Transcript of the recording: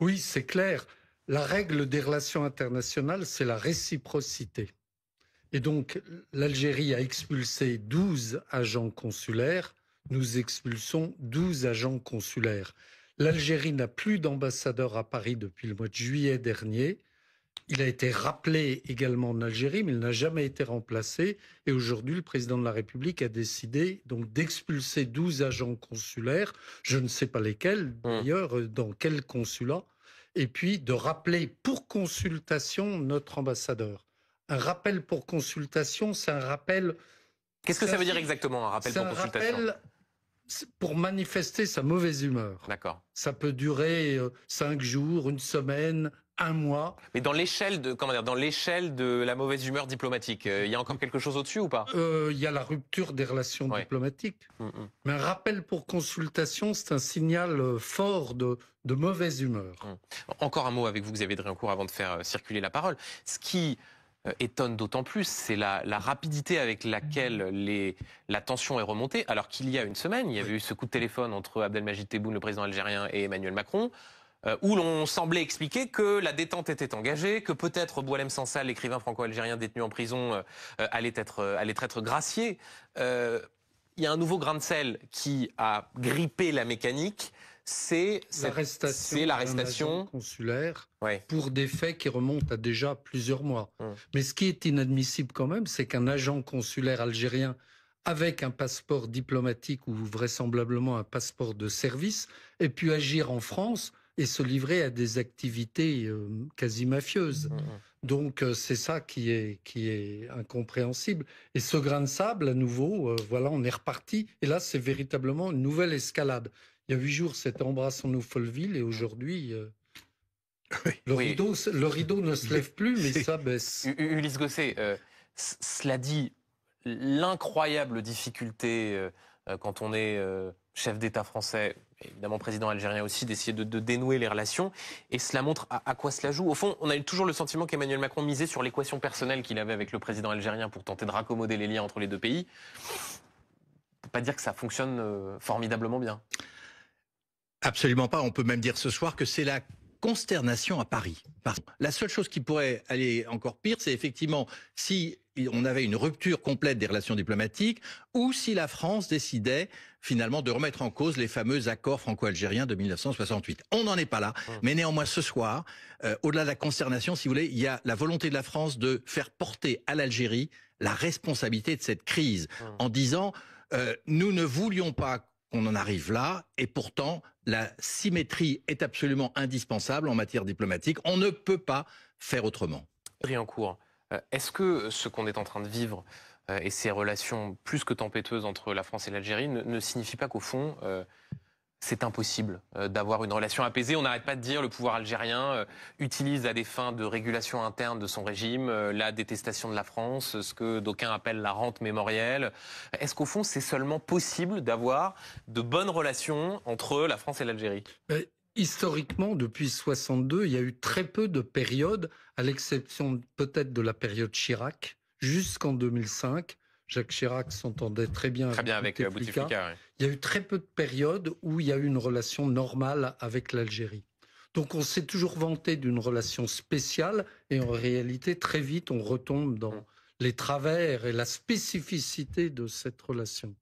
Oui, c'est clair. La règle des relations internationales, c'est la réciprocité. Et donc, l'Algérie a expulsé 12 agents consulaires. Nous expulsons 12 agents consulaires. L'Algérie n'a plus d'ambassadeur à Paris depuis le mois de juillet dernier. Il a été rappelé également en Algérie, mais il n'a jamais été remplacé. Et aujourd'hui, le président de la République a décidé donc d'expulser 12 agents consulaires, je ne sais pas lesquels Mmh. d'ailleurs, dans quel consulat, et puis de rappeler pour consultation notre ambassadeur. Un rappel pour consultation, c'est un rappel, Qu'est-ce que c'est ça un, veut dire exactement, un rappel c'est pour un consultation? rappel pour manifester sa mauvaise humeur. D'accord. Ça peut durer 5 jours, une semaine, un mois. Mais dans l'échelle de, comment dire, dans l'échelle de la mauvaise humeur diplomatique, il y a encore quelque chose au-dessus ou pas? Il y a la rupture des relations Ouais. diplomatiques. Mmh mh. Mais un rappel pour consultation, c'est un signal fort de mauvaise humeur. Mmh. Encore un mot avec vous, Xavier Driancourt, avant de faire circuler la parole. Ce qui étonne d'autant plus, c'est la rapidité avec laquelle la tension est remontée, alors qu'il y a une semaine, il y avait eu ce coup de téléphone entre Abdelmajid Tebboune, le président algérien, et Emmanuel Macron, où l'on semblait expliquer que la détente était engagée, que peut-être Boualem Sansal, l'écrivain franco-algérien détenu en prison, allait être gracié. Il y a un nouveau grain de sel qui a grippé la mécanique, c'est L'arrestation d'un agent l'arrestation. consulaire Ouais. pour des faits qui remontent à déjà plusieurs mois. Mmh. Mais ce qui est inadmissible quand même, c'est qu'un agent consulaire algérien avec un passeport diplomatique ou vraisemblablement un passeport de service ait pu agir en France et se livrer à des activités quasi mafieuses. Mmh mh. Donc c'est ça qui est incompréhensible. Et ce grain de sable, à nouveau, voilà, on est reparti. Et là, c'est véritablement une nouvelle escalade. Il y a 8 jours, c'était Embrassons-nous Folleville, et aujourd'hui, Oui. le rideau ne se lève plus, mais ça baisse. Ulysse Gosset, cela dit, l'incroyable difficulté quand on est chef d'État français, évidemment président algérien aussi, d'essayer de dénouer les relations. Et cela montre à quoi cela joue. Au fond, on a eu toujours le sentiment qu'Emmanuel Macron misait sur l'équation personnelle qu'il avait avec le président algérien pour tenter de raccommoder les liens entre les deux pays. On ne peut pas dire que ça fonctionne formidablement bien. Absolument pas. On peut même dire ce soir que c'est la consternation à Paris. La seule chose qui pourrait aller encore pire, c'est effectivement si on avait une rupture complète des relations diplomatiques ou si la France décidait finalement de remettre en cause les fameux accords franco-algériens de 1968. On n'en est pas là, mais néanmoins ce soir, au-delà de la consternation, si vous voulez, il y a la volonté de la France de faire porter à l'Algérie la responsabilité de cette crise en disant nous ne voulions pas qu'on en arrive là, et pourtant, la symétrie est absolument indispensable en matière diplomatique. On ne peut pas faire autrement. Driancourt, est-ce que ce qu'on est en train de vivre et ces relations plus que tempétueuses entre la France et l'Algérie ne signifie pas qu'au fond, c'est impossible d'avoir une relation apaisée? On n'arrête pas de dire le pouvoir algérien utilise à des fins de régulation interne de son régime la détestation de la France, ce que d'aucuns appellent la rente mémorielle. Est-ce qu'au fond, c'est seulement possible d'avoir de bonnes relations entre la France et l'Algérie? Historiquement, depuis 62, il y a eu très peu de périodes, à l'exception peut-être de la période Chirac, jusqu'en 2005. Jacques Chirac s'entendait très bien Avec avec Bouteflika. Bouteflika. Ouais. Il y a eu très peu de périodes où il y a eu une relation normale avec l'Algérie. Donc on s'est toujours vanté d'une relation spéciale, et en réalité, très vite, on retombe dans les travers et la spécificité de cette relation.